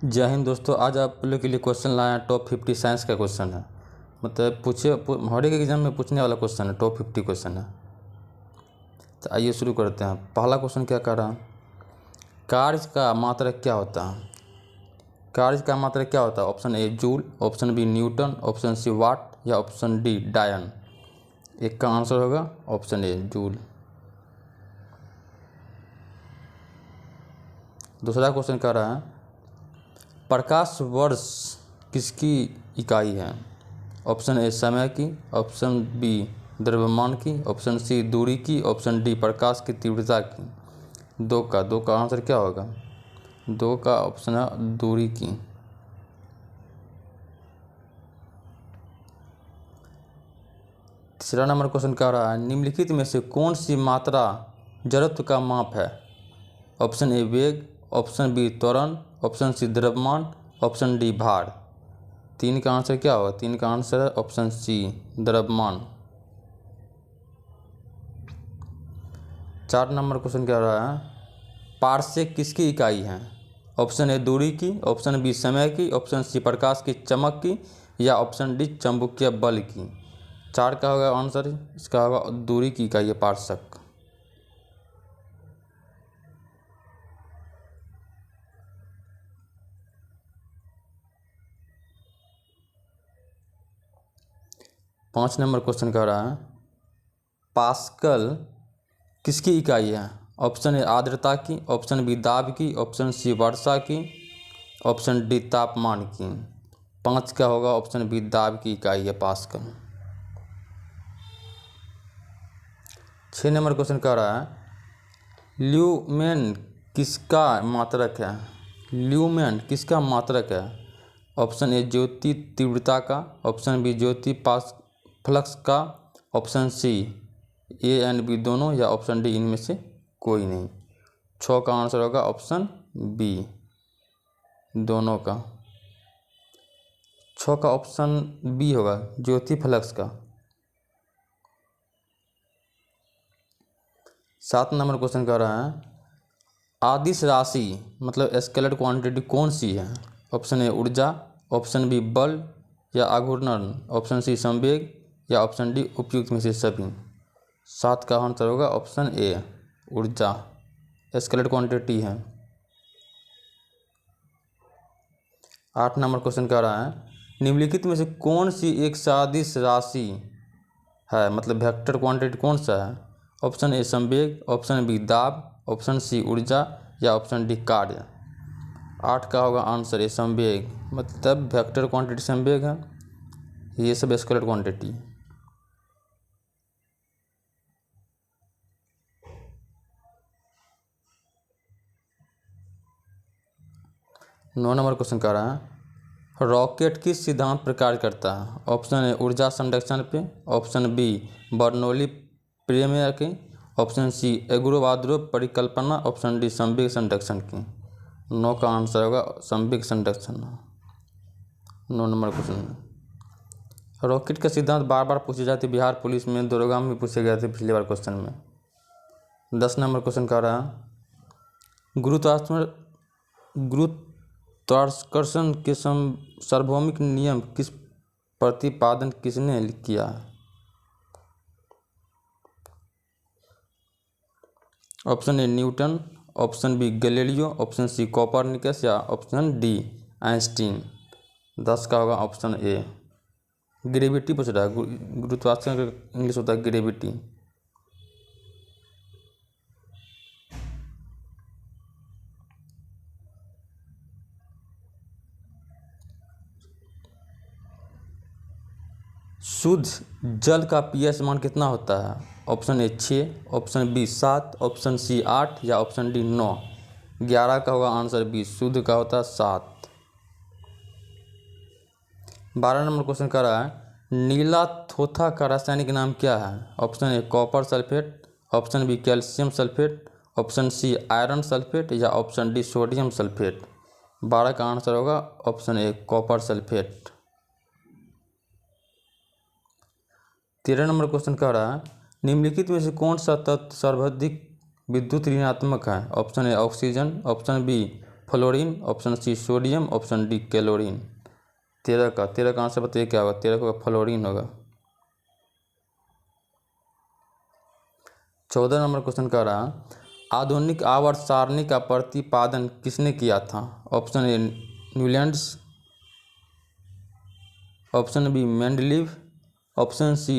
जय हिंद दोस्तों। आज आप लोग के लिए क्वेश्चन लाया टॉप 50 साइंस का क्वेश्चन है। मतलब हर एक एग्जाम में पूछने वाला क्वेश्चन है, टॉप 50 क्वेश्चन है। तो आइए शुरू करते हैं। पहला क्वेश्चन क्या कह रहा है, कार्य का मात्रक क्या होता है। कार्य का मात्रक क्या होता है। Option A joule, option B newton, option C watt या ऑप्शन डी डायन। एक का आंसर होगा ऑप्शन ए जूल। दूसरा क्वेश्चन कह रहा है प्रकाश वर्ष किसकी इकाई है। ऑप्शन ए समय की, ऑप्शन बी द्रव्यमान की, ऑप्शन सी दूरी की, ऑप्शन डी प्रकाश की तीव्रता की। दो का आंसर क्या होगा। दो का ऑप्शन है दूरी की। तीसरा नंबर क्वेश्चन कह रहा है निम्नलिखित में से कौन सी मात्रा जड़त्व का माप है। ऑप्शन ए वेग, ऑप्शन बी त्वरण, ऑप्शन सी द्रव्यमान, ऑप्शन डी भार। तीन का आंसर क्या होगा। तीन का आंसर है ऑप्शन सी द्रव्यमान। 4 नंबर क्वेश्चन कह रहा है पारसेक किसकी इकाई है। ऑप्शन ए दूरी की, ऑप्शन बी समय की, ऑप्शन सी प्रकाश की चमक की या ऑप्शन डी चुंबकीय बल की। 4 का होगा आंसर, इसका होगा दूरी की इकाई है पारसेक। पाँच नंबर क्वेश्चन कह रहा है पास्कल किसकी इकाई है। ऑप्शन ए आर्द्रता की, ऑप्शन बी दाब की, ऑप्शन सी वर्षा की, ऑप्शन डी तापमान की। 5 का होगा ऑप्शन बी दाब की इकाई है पास्कल। 6 नंबर क्वेश्चन कह रहा है ल्यूमेन किसका मात्रक है। ल्यूमेन किसका मात्रक है। ऑप्शन ए ज्योति तीव्रता का, ऑप्शन बी ज्योति पास फ्लक्स का, option C A and B दोनों या ऑप्शन डी इनमें से कोई नहीं। 6 का आंसर होगा ऑप्शन बी दोनों का। 6 का ऑप्शन बी होगा ज्योति फ्लक्स का। 7 नंबर क्वेश्चन कह रहा है आदिश राशि मतलब स्केलर क्वांटिटी कौन सी है। ऑप्शन ए ऊर्जा, ऑप्शन बी बल या आघूर्ण, ऑप्शन सी संवेग या ऑप्शन डी उपयुक्त में से सभी। 7 का आंसर होगा ऑप्शन ए ऊर्जा स्केलर क्वांटिटी है। 8 नंबर क्वेश्चन कह रहा है निम्नलिखित में से कौन सी एक सदिश राशि है मतलब वेक्टर क्वांटिटी कौन सा है। ऑप्शन ए संवेग, ऑप्शन बी दाब, ऑप्शन सी ऊर्जा या ऑप्शन डी कार्य। 8 का होगा आंसर ए संवेग मतलब वेक्टर क्वांटिटी संवेग है, ये सब स्केलर क्वांटिटी। 9 नंबर क्वेश्चन कह रहा है रॉकेट किस सिद्धांत पर कार्य करता है। ऑप्शन ए ऊर्जा संरक्षण पे, ऑप्शन बी बर्नौली प्रमेय की, ऑप्शन सी एवोगाद्रो परिकल्पना, ऑप्शन डी संवेग संरक्षण की। 9 का आंसर होगा संवेग संरक्षण। 9 नंबर क्वेश्चन रॉकेट का सिद्धांत बार बार पूछे जाते, बिहार पुलिस में दरोगा में पूछे गए थे पिछली बार क्वेश्चन में। 10 नंबर क्वेश्चन कह रहा है गुरुत्वाकर्षण के सार्वभौमिक नियम किस प्रतिपादन किसने किया है। Option A Newton, option B Galileo, option C Copernicus या ऑप्शन डी आइंस्टीन। 10 का होगा ऑप्शन ए ग्रेविटी पूछ रहा है, गुरुत्वाकर्षण का इंग्लिश होता है ग्रेविटी। शुद्ध जल का pH मान कितना होता है। Option A 6, option B 7, option C 8 या ऑप्शन डी 9। 11 का होगा आंसर बी शुद्ध का होता है 7। 12 नंबर क्वेश्चन कर रहा है नीला थोथा का रासायनिक नाम क्या है। Option A copper sulphate, option B calcium sulphate, option C iron sulphate या ऑप्शन डी सोडियम सल्फेट। 12 का आंसर होगा option A copper sulphate. 13 number question कह रहा है निम्नलिखित में से कौन सा तत्व सर्वाधिक विद्युत ऋणात्मक है। Option A oxygen, option B fluorine, option C sodium, option D chlorine. 13 का आंसर बताइए क्या होगा। 13 का फ्लोरीन होगा। 14 नंबर क्वेश्चन कह रहा आधुनिक आवर्त सारणी का प्रतिपादन किसने किया था। Option A Newlands, option B Mendeleev, option C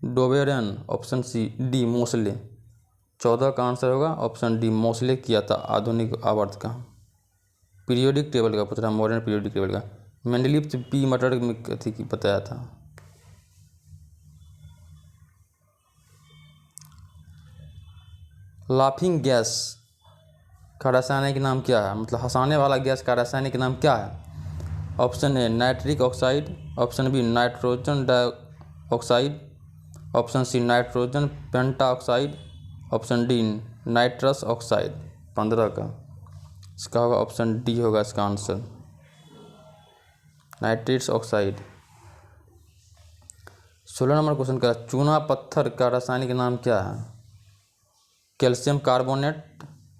Dobereiner, option C D Moseley. 14 का आंसर होगा ऑप्शन डी मोसले किया था आधुनिक आवर्त का। पीरियोडिक टेबल का पूछ रहा, मॉडर्न पीरियोडिक टेबल का। मेंडलीव तो पी मटर में कथी की बताया था। लाफिंग गैस का रासायनिक नाम क्या है, मतलब हंसाने वाला गैस का रासायनिक नाम क्या है। Option A nitric oxide, option B nitrogen dioxide, option C nitrogen pentaoxide, option D nitrous oxide. 15 का इसका होगा ऑप्शन डी होगा इसका answer, nitrous oxide. 16 number question का चूना पत्थर का रासायनिक नाम क्या है। Calcium carbonate,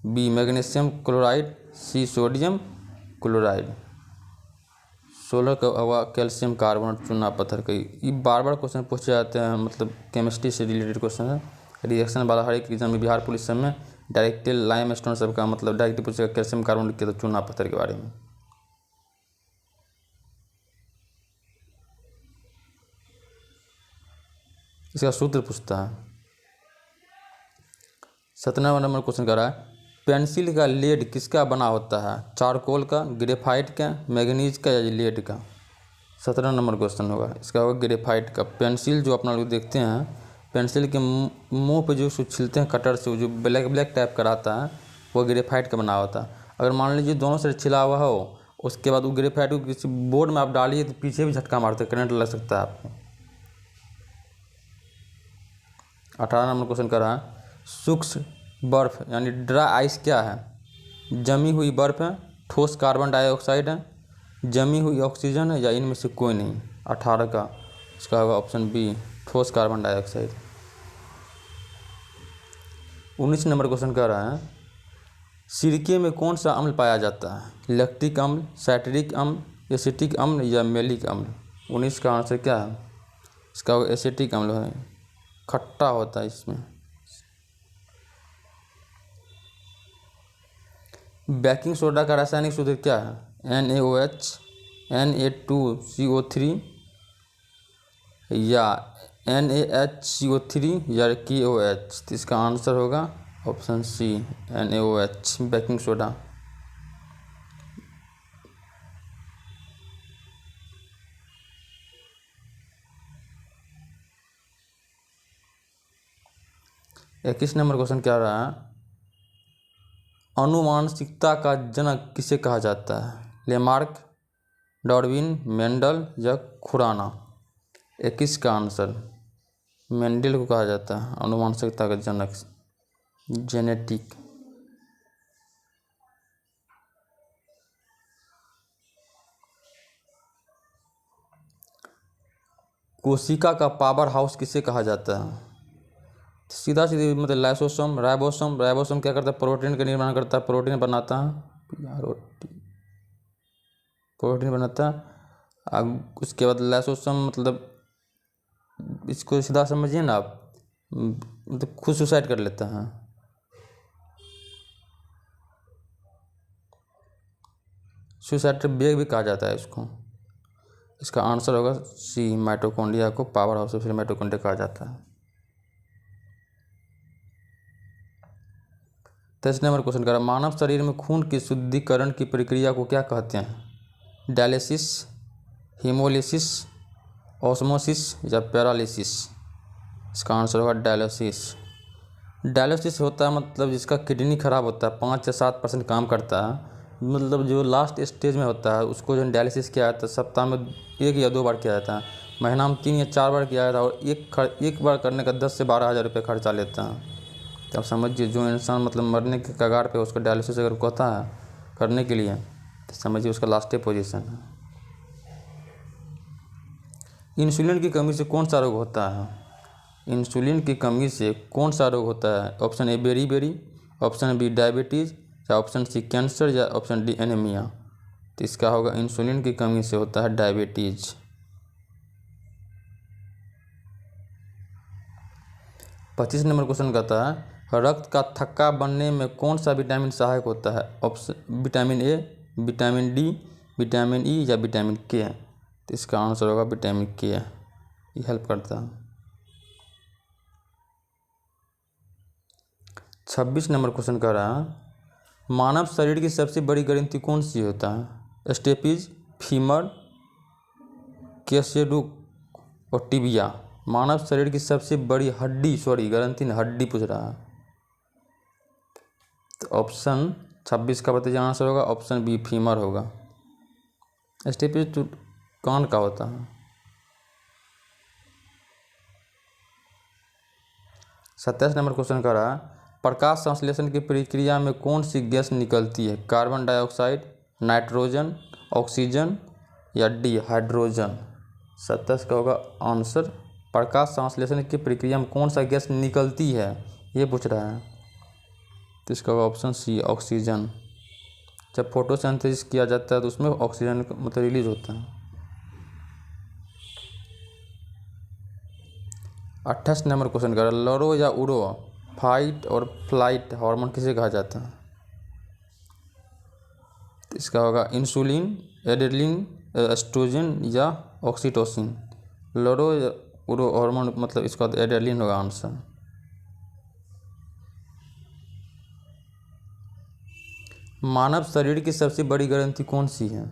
B magnesium chloride, C sodium chloride. 16 का होगा कैल्शियम कार्बोनेट चूना पत्थर का। ये बार बार क्वेश्चन पूछे जाते हैं, मतलब केमिस्ट्री से रिलेटेड क्वेश्चन है। रिएक्शन वाला हर एक एग्जाम में, बिहार पुलिस सब में डायरेक्ट लाइम स्टोन सब का मतलब डायरेक्ट पूछेगा कैल्शियम कार्बोनेट के, तो चूना पत्थर के बारे में। इसका सूत्र पूछता है। 17 नंबर क्वेश्चन कर रहा है पेंसिल का लेड किसका बना होता है। चारकोल का, ग्रेफाइट का, मैग्नीज का या लेड का। 17 नंबर क्वेश्चन होगा इसका होगा ग्रेफाइट का। पेंसिल जो अपना लोग देखते हैं, पेंसिल के मुंह पे जो छिलते हैं कटर से, जो ब्लैक ब्लैक टाइप का रहता है, वो ग्रेफाइट का बना होता है। अगर मान लीजिए दोनों से छिला हुआ हो, उसके बाद वो ग्रेफाइट को किसी बोर्ड में आप डालिए तो पीछे भी झटका मारते, करंट लग सकता है आपको। 18 नंबर क्वेश्चन कर रहा है शुष्क बर्फ यानी ड्राई आइस क्या है। जमी हुई बर्फ है, ठोस कार्बन डाइऑक्साइड है, जमी हुई ऑक्सीजन है, या इनमें से कोई नहीं। 18 का इसका होगा ऑप्शन बी ठोस कार्बन डाइऑक्साइड। 19 नंबर क्वेश्चन कह रहा है सिरके में कौन सा अम्ल पाया जाता है। लैक्टिक अम्ल, साइट्रिक अम्ल, एसिटिक अम्ल या मेलिक अम्ल। 19 का आंसर क्या है, इसका एसिटिक अम्ल है, खट्टा होता है इसमें। बेकिंग सोडा का रासायनिक सूत्र क्या है। NaOH, Na2CO3 या NaHCO3 या KOH। तो इसका आंसर होगा option C NaOH baking soda. इक्कीस नंबर क्वेश्चन क्या रहा है अनुवांशिकता का जनक किसे कहा जाता है। लेमार्क, डार्विन, मेंडल या खुराना। 21 का आंसर मेंडल को कहा जाता है अनुवांशिकता का जनक, जेनेटिक। कोशिका का पावर हाउस किसे कहा जाता है। सीधा सीधी मतलब लाइसोसोम, राइबोसोम। राइबोसोम क्या करता है, प्रोटीन का निर्माण करता है, प्रोटीन बनाता है, प्रोटीन बनाता है। उसके बाद लाइसोसोम मतलब इसको सीधा समझिए ना आप, मतलब खुद सुसाइड कर लेता है। सुसाइड बेग भी कहा जाता है इसको। इसका आंसर होगा सी माइटोकॉन्ड्रिया को पावर हाउस फिर माइटोकॉन्ड्रिया कहा जाता है। 23 नंबर क्वेश्चन कर रहा मानव शरीर में खून के शुद्धिकरण की प्रक्रिया को क्या कहते हैं। डायलिसिस, हीमोलिसिस, ऑस्मोसिस या पैरालिसिस। इसका आंसर होगा डायलिसिस। डायलिसिस होता है मतलब जिसका किडनी खराब होता है, 5 से 7% काम करता है, मतलब जो लास्ट स्टेज में होता है उसको जो डायलिसिस किया जाता है सप्ताह में 1 या 2 बार किया जाता है, महीना में 3 या 4 बार किया जाता है, और एक बार करने का 10 से 12 हज़ार रुपये खर्चा लेता है। तो आप समझिए जो इंसान मतलब मरने के कगार पे उसका डायलिसिस अगर कहता है करने के लिए, तो समझिए उसका लास्ट पोजीशन है। इंसुलिन की कमी से कौन सा रोग होता है। इंसुलिन की कमी से कौन सा रोग होता है। Option A beriberi, option B diabetes या ऑप्शन सी कैंसर या ऑप्शन डी एनीमिया। तो इसका होगा इंसुलिन की कमी से होता है डायबिटीज। 25 नंबर क्वेश्चन कहता है रक्त का थक्का बनने में कौन सा विटामिन सहायक होता है? Option vitamin A, vitamin D, vitamin E या विटामिन के। तो इसका आंसर होगा विटामिन के, ये हेल्प करता है। 26 नंबर क्वेश्चन कह रहा है मानव शरीर की सबसे बड़ी ग्रंथि कौन सी होता है? स्टेपिज, फीमर, कैसेडुक और टिबिया। मानव शरीर की सबसे बड़ी हड्डी, ग्रंथि ने हड्डी पूछ रहा है। तो ऑप्शन 26 का बताइए आंसर होगा ऑप्शन बी फीमर होगा। स्टेपिज तो कान का होता है। 27 नंबर क्वेश्चन कर रहा है प्रकाश संश्लेषण की प्रक्रिया में कौन सी गैस निकलती है? कार्बन डाइऑक्साइड, नाइट्रोजन, ऑक्सीजन या डी हाइड्रोजन। 27 का होगा आंसर प्रकाश संश्लेषण की प्रक्रिया में कौन सा गैस निकलती है, ये पूछ रहा है। तो इसका होगा ऑप्शन सी ऑक्सीजन। जब फोटोसिंथेसिस किया जाता है तो उसमें ऑक्सीजन मतलब रिलीज होता है। 28 नंबर क्वेश्चन कर लरो या उड़ो, फाइट और फ्लाइट हार्मोन किसे कहा जाता है? तो इसका होगा इंसुलिन, एड्रेनलिन, एस्ट्रोजन या ऑक्सीटोसिन। लरो या उड़ो हार्मोन मतलब इसका एड्रेनलिन होगा आंसर। मानव शरीर की सबसे बड़ी ग्रंथि कौन सी है?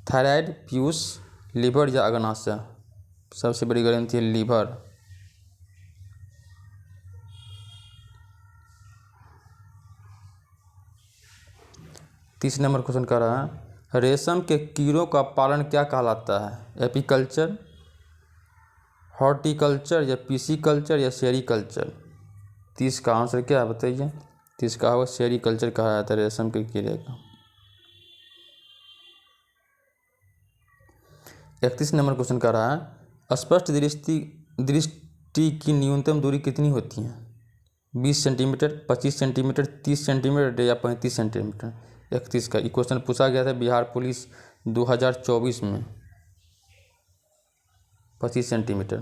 थायराइड, पीयूष, लीवर या अग्नाशय। सबसे बड़ी ग्रंथि है लीवर। तीस नंबर क्वेश्चन कर रहा है रेशम के कीड़ों का पालन क्या कहलाता है? एपीकल्चर, हॉर्टिकल्चर या पीसीकल्चर या सेरीकल्चर। 30 का आंसर क्या है बताइए? 30 का होगा सेरीकल्चर कहा जाता है रेशम के कीड़े का। 31 नंबर क्वेश्चन कर रहा है स्पष्ट दृष्टि की न्यूनतम दूरी कितनी होती है? 20 सेंटीमीटर, 25 सेंटीमीटर, 30 सेंटीमीटर या 35 सेंटीमीटर। 31 का क्वेश्चन पूछा गया था बिहार पुलिस 2024 में। 25 सेंटीमीटर।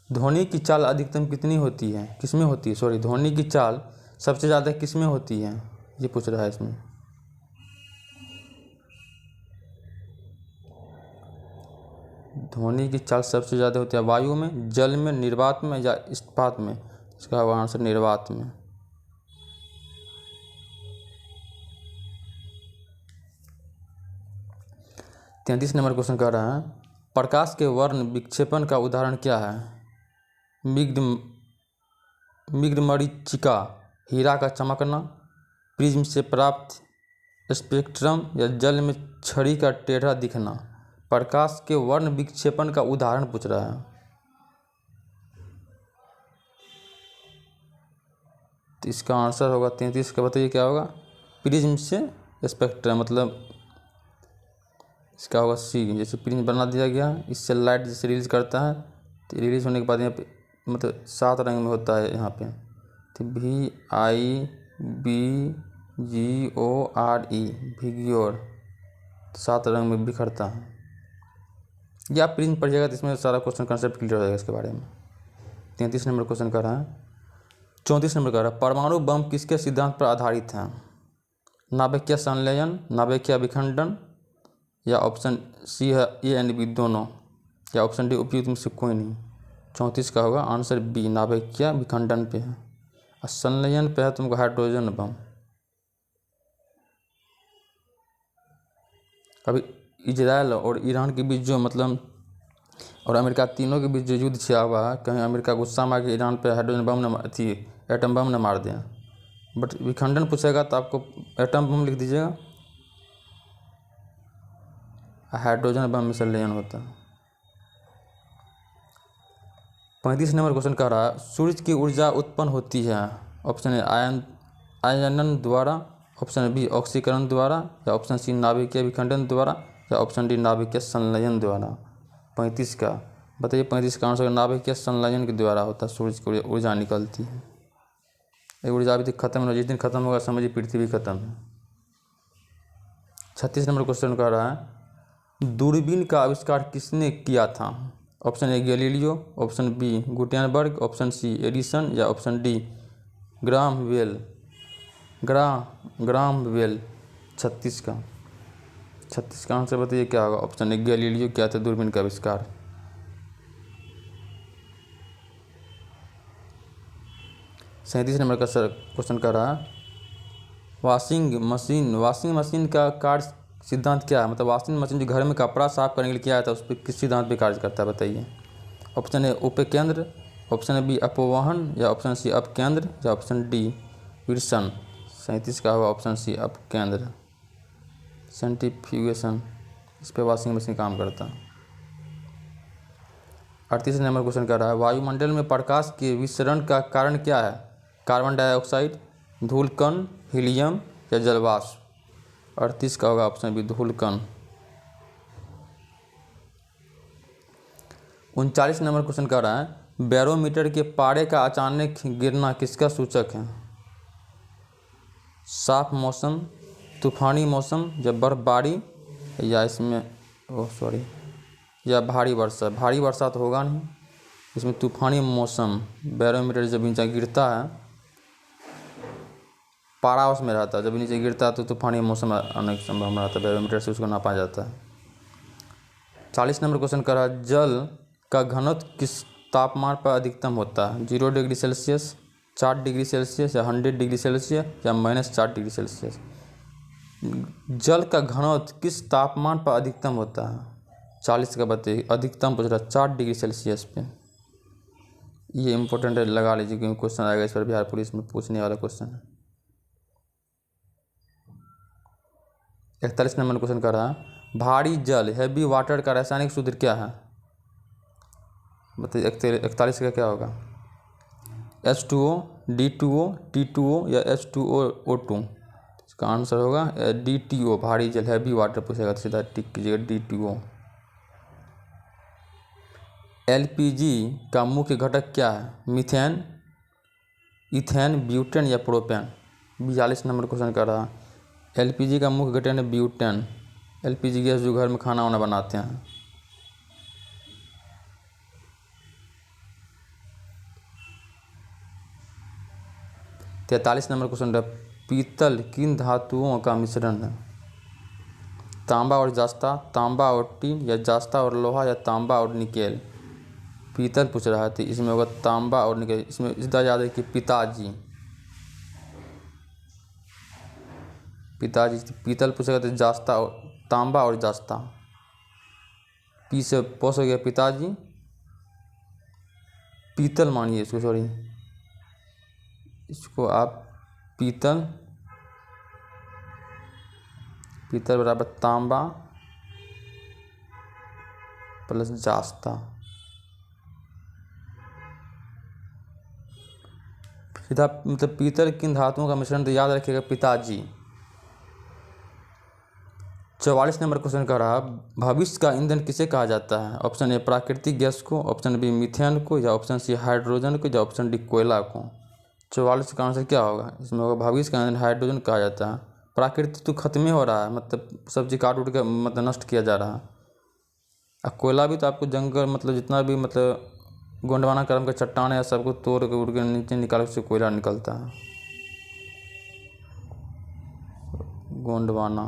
ध्वनि की चाल अधिकतम कितनी होती है, किसमें होती है? ध्वनि की चाल सबसे ज़्यादा किसमें होती है, ये पूछ रहा है इसमें। ध्वनि की चाल सबसे ज़्यादा होती है वायु में, जल में, निर्वात में या इस्पात में। इसका आंसर निर्वात में। तैंतीस नंबर क्वेश्चन कह रहा है प्रकाश के वर्ण विक्षेपण का उदाहरण क्या है? मिग्धमरीचिका, हीरा का चमकना, प्रिज्म से प्राप्त स्पेक्ट्रम या जल में छड़ी का टेढ़ा दिखना। प्रकाश के वर्ण विक्षेपण का उदाहरण पूछ रहा है। तो इसका आंसर होगा 33 का बताइए क्या होगा? प्रिज्म से स्पेक्ट्रम मतलब इसका होगा सी। जैसे प्रिज्म बना दिया गया, इससे लाइट जैसे रिलीज करता है तो रिलीज होने के बाद यहाँ पे मतलब 7 रंग में होता है यहाँ पे। तो VIBGORE विग्योर 7 रंग में बिखरता है। या प्रिज्म पढ़ जाएगा तो इसमें सारा क्वेश्चन कंसेप्ट क्लियर हो जाएगा इसके बारे में। 33 नंबर क्वेश्चन कर रहा है। 34 नंबर कर रहा है परमाणु बम किसके सिद्धांत पर आधारित है? नाभिकीय संलयन, नाभिकीय विखंडन या ऑप्शन सी है ए एंड बी दोनों या ऑप्शन डी उपयुक्त में से कोई नहीं। 34 का होगा आंसर बी नाभिकीय विखंडन पे है और संलयन पे है तुमको हाइड्रोजन बम। अभी इजराइल और ईरान के बीच जो मतलब और अमेरिका तीनों के बीच जो युद्ध छिड़ा हुआ है, कहीं अमेरिका गुस्सा में आके ईरान पे हाइड्रोजन बम न एटम बम न मार दें। बट विखंडन पूछेगा तो आपको एटम बम लिख दीजिएगा, हाइड्रोजन बम में संलयन होता है। 35 नंबर क्वेश्चन कह रहा है सूर्य की ऊर्जा उत्पन्न होती है ऑप्शन ए आयनन द्वारा, ऑप्शन बी ऑक्सीकरण द्वारा या ऑप्शन सी नाभिकीय विखंडन द्वारा या ऑप्शन डी नाभिकीय संलयन द्वारा। 35 का बताइए 35 का आंसर नाभिक क्या संलयन के द्वारा होता है, सूरज की ऊर्जा निकलती है। ये ऊर्जा अभी तक खत्म हो, जिस दिन खत्म होगा समझिए पृथ्वी खत्म है। 36 नंबर क्वेश्चन कह रहा है दूरबीन का आविष्कार किसने किया था। Option A Galileo, option B Gutenberg, option C Edison या option D Graham Bell. Graham Bell. 36 का आंसर बताइए क्या होगा। ऑप्शन ए गैलीलियो किया था दूरबीन का आविष्कार। 37 नंबर का क्वेश्चन कर रहा है वॉशिंग मशीन का कार्य सिद्धांत क्या है। मतलब वॉशिंग मशीन जो घर में कपड़ा साफ करने के लिए किया जाता है उस पर किस सिद्धांत पे कार्य करता है बताइए। ऑप्शन ए उपकेंद्र, ऑप्शन बी अपवहन या ऑप्शन सी अपकेंद्र या ऑप्शन डी विर्सन। 37 का होगा ऑप्शन सी अपकेंद्र, सेंट्रीफ्यूगेशन, इस पर वॉशिंग मशीन काम करता है। 38 नंबर क्वेश्चन कर रहा है वायुमंडल में प्रकाश के विसरण का कारण क्या है। कार्बन डाइऑक्साइड, धूलकण, हीलियम या जलवाष्प। 38 का होगा ऑप्शन बी धूलकण। 39 नंबर क्वेश्चन कर रहा है बैरोमीटर के पारे का अचानक गिरना किसका सूचक है। साफ मौसम, तूफानी मौसम या बर्फबारी या या भारी वर्षा। भारी वर्षा तो होगा नहीं, इसमें तूफानी मौसम। बैरोमीटर जब नीचे गिरता है पारा उसमें रहता है, जब नीचे गिरता है तो तूफानी मौसम आने की संभावना रहता है, बैरोमीटर से उसको नापा जाता है। 40 नंबर क्वेश्चन कर रहा है जल का घनत्व किस तापमान पर अधिकतम होता है। 0 डिग्री सेल्सियस, 4 डिग्री सेल्सियस या 100 डिग्री सेल्सियस या -4 डिग्री सेल्सियस। जल का घनत्व किस तापमान पर अधिकतम होता है। 40 का बताइए अधिकतम पूछ रहा है 4 डिग्री सेल्सियस पे। ये इंपॉर्टेंट है, लगा लीजिए क्योंकि क्वेश्चन आएगा इस पर, बिहार पुलिस में पूछने वाला क्वेश्चन है। 41 नंबर क्वेश्चन कर रहा है भारी जल हैवी वाटर का रासायनिक सूत्र क्या है। बताइए 41 का क्या होगा। H2O, D2O, T2O या H2O2। इसका आंसर होगा D2O, भारी जल हैवी वाटर पूछेगा तो सीधा टिक कीजिएगा D2O। LPG का मुख्य घटक क्या है। मीथेन, इथेन, ब्यूटेन या प्रोपेन। 42 नंबर क्वेश्चन कर रहा है LPG का मुख्य घटक है ब्यूटेन। LPG गैस जो घर में खाना वाना बनाते हैं। 43 नंबर क्वेश्चन है पीतल किन धातुओं का मिश्रण है। तांबा और जास्ता, तांबा और टीन या जास्ता और लोहा या तांबा और निकेल। पीतल पूछ रहा है तो इसमें होगा तांबा और निकेल। इसमें इतना याद है कि पिताजी पीतल पूछेगा तो जास्ता और तांबा और जास्ता। पी से पोस हो गया पिताजी, पीतल मानिए इसको, सॉरी इसको आप पीतल बराबर तांबा प्लस जास्ता। सीधा मतलब पीतल किन धातुओं का मिश्रण तो याद रखिएगा पिताजी। 44 नंबर क्वेश्चन कह रहा है भविष्य का ईंधन किसे कहा जाता है। ऑप्शन ए प्राकृतिक गैस को, ऑप्शन बी मीथेन को या ऑप्शन सी हाइड्रोजन को या ऑप्शन डी कोयला को। 44 का आंसर क्या होगा। इसमें होगा भविष्य का ईंधन हाइड्रोजन कहा जाता है। प्राकृतिक तो खत्म ही हो रहा है, मतलब सब्जी काट उठ के मतलब नष्ट किया जा रहा है। अब कोयला भी तो आपको जंगल मतलब जितना भी मतलब गोंडवाना क्रम का चट्टान है सबको तोड़ के उड़ के नीचे निकाल से कोयला निकलता है। गोंडवाना।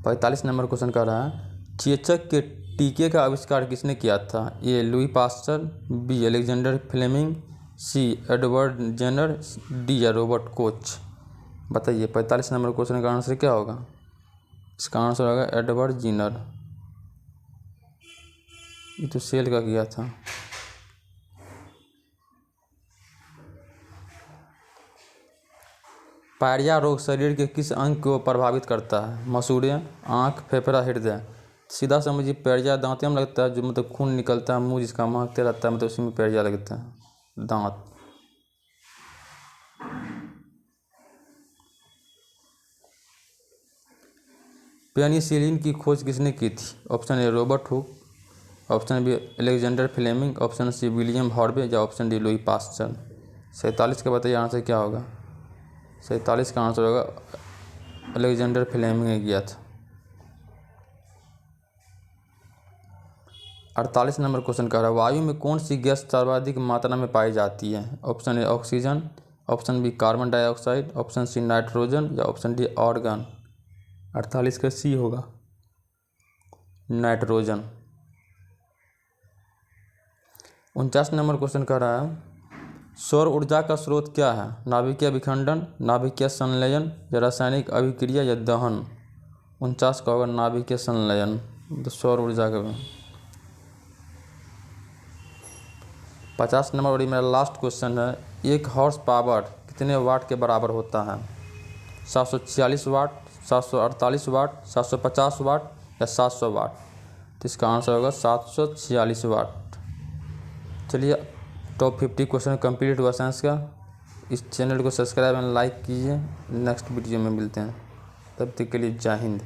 45 नंबर क्वेश्चन कर रहा है चेचक के टीके का आविष्कार किसने किया था। A Louis Pasteur, B Alexander Fleming, C Edward Jenner, D या रॉबर्ट कोच। बताइए 45 नंबर क्वेश्चन का आंसर क्या होगा। इसका आंसर होगा एडवर्ड जेनर। ये तो सेल का किया था। पायरिया रोग शरीर के किस अंग को प्रभावित करता है। मसूड़े, आँख, फेफड़ा, हृदय। सीधा समझिए पायरिया दांते में लगता है, जो मतलब खून निकलता है, मुंह जिसका महकते रहता है, मतलब उसी में पायरिया लगता है, दांत। पेनिसिलिन की खोज किसने की थी? Option A Robert Hooke, option B Alexander Fleming, option C William Harvey या ऑप्शन डी लुई पास्चर। 47 का बताइए आंसर क्या होगा? 47 का आंसर होगा अलेक्जेंडर फ्लेमिंग ने किया था। 48 नंबर क्वेश्चन कह रहा है वायु में कौन सी गैस सर्वाधिक मात्रा में पाई जाती है? Option A oxygen, option B carbon dioxide, option C nitrogen या ऑप्शन डी आर्गन। 48 का सी होगा नाइट्रोजन। 49 नंबर क्वेश्चन कह रहा है सौर ऊर्जा का स्रोत क्या है? नाभिकीय विखंडन, नाभिकीय संलयन या रासायनिक अभिक्रिया या दहन। 49 का होगा नाभिकीय संलयन, तो सौर ऊर्जा का। 50 नंबर और मेरा लास्ट क्वेश्चन है एक हॉर्स पावर कितने वाट के बराबर होता है? 746 वाट, 748 वाट, 750 वाट या 700 वाट। तो इसका आंसर होगा 746 वाट। चलिए टॉप 50 क्वेश्चन कंप्लीट हुआ साइंस का। इस चैनल को सब्सक्राइब एंड लाइक कीजिए। नेक्स्ट वीडियो में मिलते हैं, तब तक के लिए जय हिंद।